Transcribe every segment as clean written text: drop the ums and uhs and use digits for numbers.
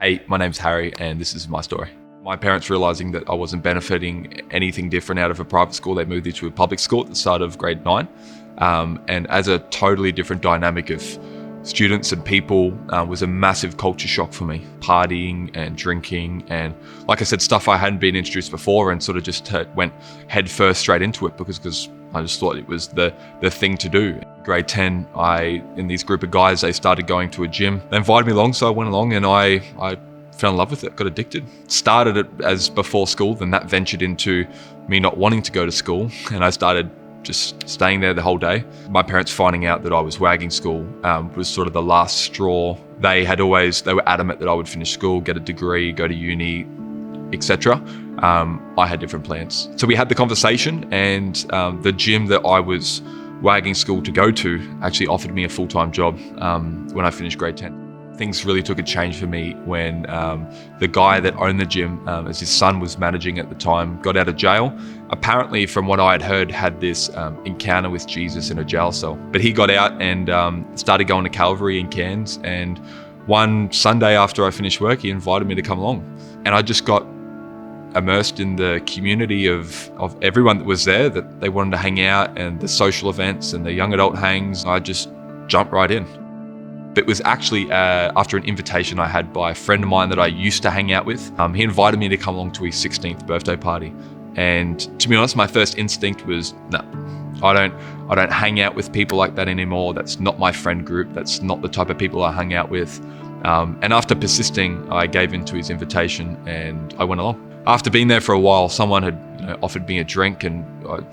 Hey, my name's Harry, and this is my story. My parents realising that I wasn't benefiting anything different out of a private school, they moved me to a public school at the start of grade 9. And as a totally different dynamic of students and people, was a massive culture shock for me. Partying and drinking and, like I said, stuff I hadn't been introduced before, and sort of just went head first straight into it because I just thought it was the thing to do. Grade 10, in these group of guys, they started going to a gym. They invited me along, so I went along and I fell in love with it, got addicted. Started it as before school, then that ventured into me not wanting to go to school, and I started just staying there the whole day. My parents finding out that I was wagging school was sort of the last straw. They were adamant that I would finish school, get a degree, go to uni, etc. I had different plans. So we had the conversation, and the gym that I was wagging school to go to actually offered me a full-time job when I finished grade 10. Things really took a change for me when the guy that owned the gym, as his son was managing at the time, got out of jail. Apparently, from what I had heard, had this encounter with Jesus in a jail cell. But he got out and started going to Calvary in Cairns. And one Sunday after I finished work, he invited me to come along. And I just got immersed in the community of everyone that was there, that they wanted to hang out, and the social events and the young adult hangs. I just jumped right in. It was actually after an invitation I had by a friend of mine that I used to hang out with. He invited me to come along to his 16th birthday party. And to be honest, my first instinct was, no, I don't hang out with people like that anymore. That's not my friend group. That's not the type of people I hang out with. And after persisting, I gave in to his invitation and I went along. After being there for a while, someone had offered me a drink, and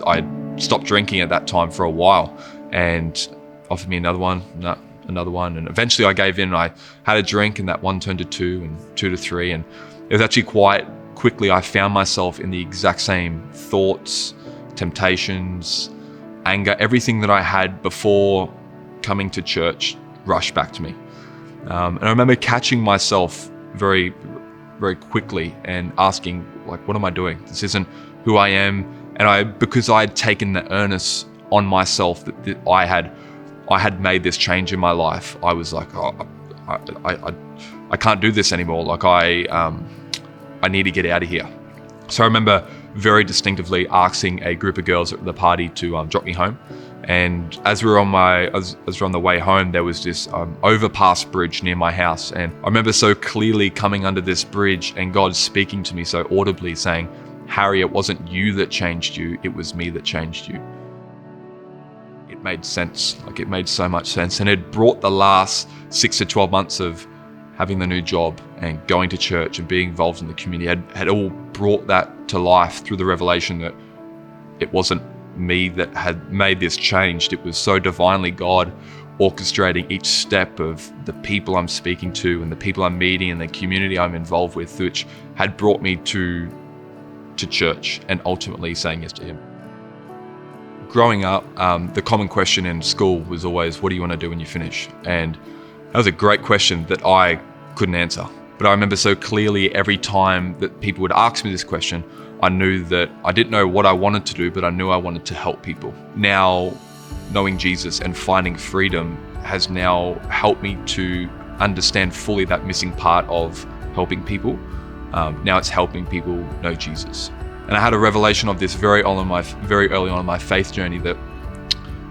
I stopped drinking at that time for a while, and offered me another one. No, another one, and eventually I gave in. I had a drink, and that one turned to 2, and 2 to 3, and it was actually quite quickly I found myself in the exact same thoughts, temptations, anger, everything that I had before coming to church rushed back to me. And I remember catching myself very, very quickly and asking, like, what am I doing? This isn't who I am. And because I had taken the onus on myself that I had made this change in my life, I was like, oh, I can't do this anymore. Like I need to get out of here. So I remember very distinctively asking a group of girls at the party to drop me home. And as we were on the way home, there was this overpass bridge near my house. And I remember so clearly coming under this bridge and God speaking to me so audibly saying, Harry, it wasn't you that changed you, it was me that changed you. It made sense, like it made so much sense. And it brought the last 6 to 12 months of having the new job and going to church and being involved in the community had all brought that to life through the revelation that it wasn't me that had made this change. It was so divinely God orchestrating each step of the people I'm speaking to and the people I'm meeting and the community I'm involved with, which had brought me to church and ultimately saying yes to Him. Growing up, the common question in school was always, what do you want to do when you finish? And that was a great question that I couldn't answer. But I remember so clearly every time that people would ask me this question, I knew that I didn't know what I wanted to do, but I knew I wanted to help people. Now, knowing Jesus and finding freedom has now helped me to understand fully that missing part of helping people. Now it's helping people know Jesus. And I had a revelation of this very early on in my faith journey, that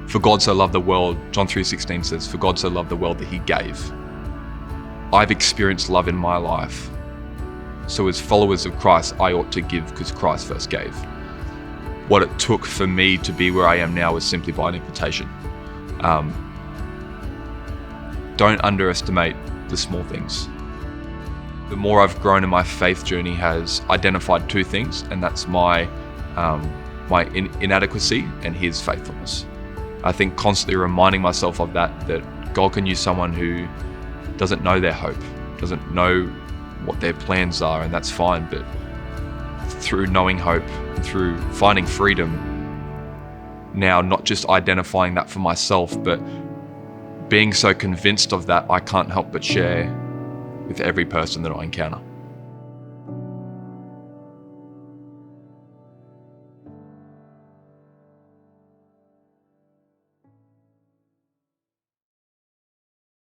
for God so loved the world, John 3:16 says, for God so loved the world that He gave. I've experienced love in my life. So as followers of Christ, I ought to give because Christ first gave. What it took for me to be where I am now was simply by an invitation. Don't underestimate the small things. The more I've grown in my faith journey has identified 2 things, and that's my inadequacy and His faithfulness. I think constantly reminding myself of that God can use someone who doesn't know their hope, doesn't know what their plans are, and that's fine, but through knowing hope, through finding freedom, now not just identifying that for myself, but being so convinced of that, I can't help but share with every person that I encounter.